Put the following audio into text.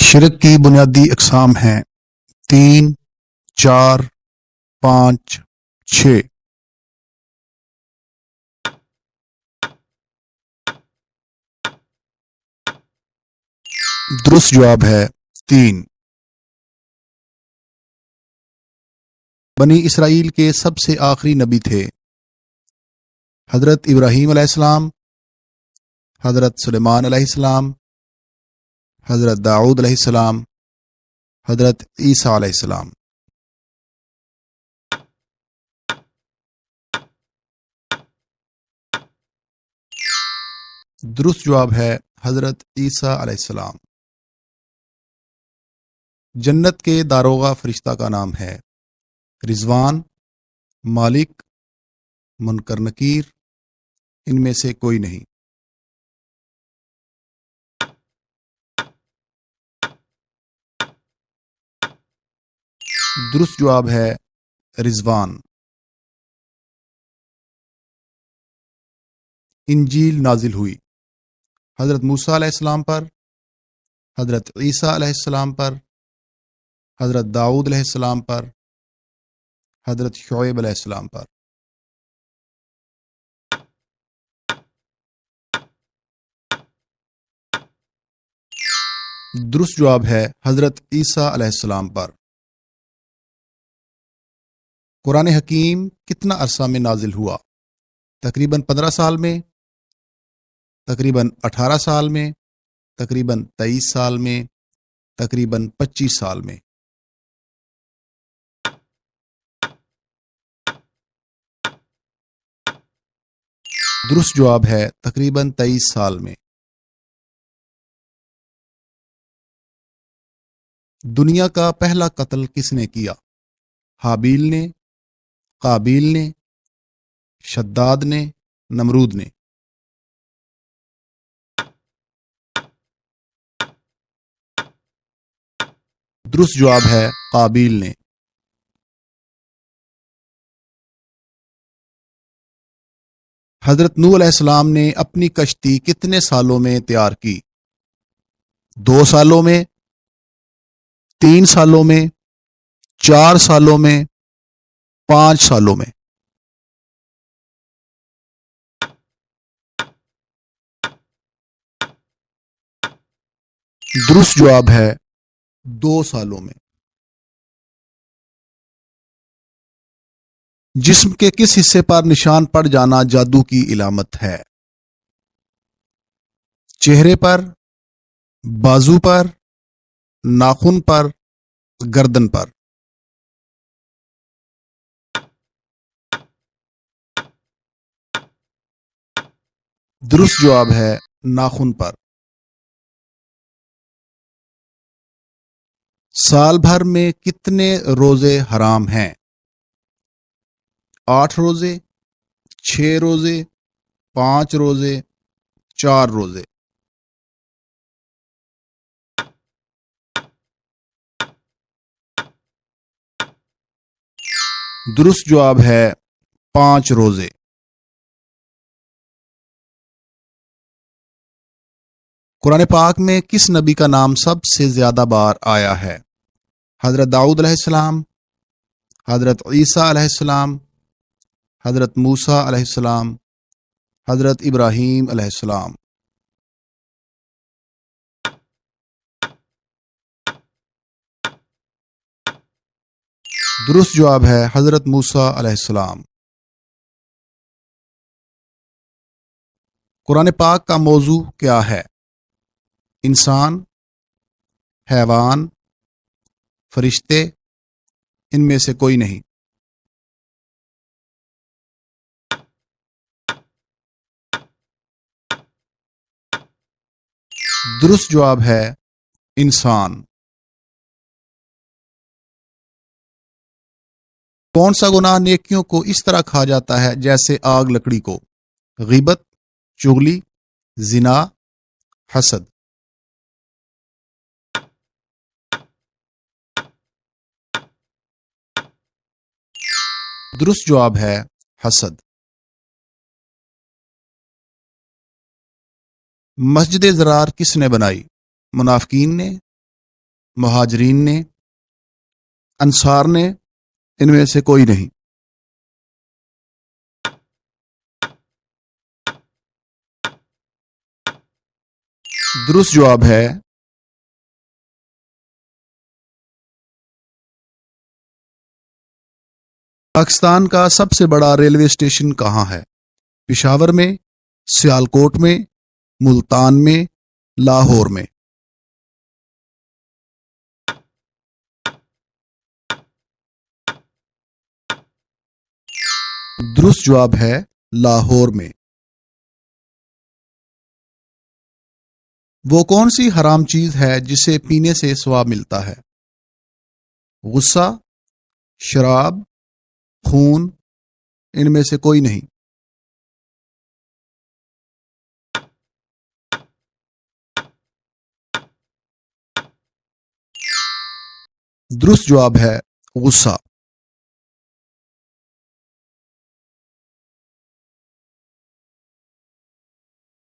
شرک کی بنیادی اقسام ہیں 3، 4، 5، 6۔ درست جواب ہے 3۔ بنی اسرائیل کے سب سے آخری نبی تھے حضرت ابراہیم علیہ السلام، حضرت سلیمان علیہ السلام، حضرت داؤد علیہ السلام، حضرت عیسیٰ علیہ السلام۔ درست جواب ہے حضرت عیسیٰ علیہ السلام۔ جنت کے داروغہ فرشتہ کا نام ہے رضوان، مالک، منکر نکیر، ان میں سے کوئی نہیں۔ درست جواب ہے رضوان۔ انجیل نازل ہوئی حضرت موسیٰ علیہ السلام پر، حضرت عیسیٰ علیہ السلام پر، حضرت داؤد علیہ السلام پر، حضرت شعیب علیہ السلام پر۔ درست جواب ہے حضرت عیسیٰ علیہ السلام پر۔ قرآن حکیم کتنا عرصہ میں نازل ہوا؟ تقریباً 15 سال میں، تقریباً 18 سال میں، تقریباً 23 سال میں، تقریباً 25 سال میں۔ درست جواب ہے تقریباً 23 سال میں۔ دنیا کا پہلا قتل کس نے کیا؟ حابیل نے، قابیل نے، شداد نے، نمرود نے؟ درست جواب ہے قابیل نے۔ حضرت نوح علیہ السلام نے اپنی کشتی کتنے سالوں میں تیار کی؟ 2 سالوں میں، 3 سالوں میں، 4 سالوں میں، 5 سالوں میں؟ درست جواب ہے 2 سالوں میں۔ جسم کے کس حصے پر نشان پڑ جانا جادو کی علامت ہے؟ چہرے پر، بازو پر، ناخن پر، گردن پر؟ درست جواب ہے ناخن پر۔ سال بھر میں کتنے روزے حرام ہیں؟ 8 روزے، 6 روزے، 5 روزے، 4 روزے؟ درست جواب ہے 5 روزے۔ قرآن پاک میں کس نبی کا نام سب سے زیادہ بار آیا ہے؟ حضرت داؤد علیہ السلام، حضرت عیسیٰ علیہ السلام، حضرت موسیٰ علیہ السلام، حضرت ابراہیم علیہ السلام؟ درست جواب ہے حضرت موسیٰ علیہ السلام۔ قرآن پاک کا موضوع کیا ہے؟ انسان، حیوان، فرشتے، ان میں سے کوئی نہیں؟ درست جواب ہے انسان۔ کون سا گناہ نیکیوں کو اس طرح کھا جاتا ہے جیسے آگ لکڑی کو؟ غیبت، چغلی، زنا، حسد؟ درست جواب ہے حسد۔ مسجد ضرار کس نے بنائی؟ منافقین نے، مہاجرین نے، انصار نے، ان میں سے کوئی نہیں۔ درست جواب ہے پاکستان کا سب سے بڑا ریلوے اسٹیشن کہاں ہے؟ پشاور میں، سیالکوٹ میں، ملتان میں، لاہور میں۔ درست جواب ہے لاہور میں۔ وہ کون سی حرام چیز ہے جسے پینے سے ثواب ملتا ہے؟ غصہ، شراب، خون، ان میں سے کوئی نہیں۔ درست جواب ہے غصہ۔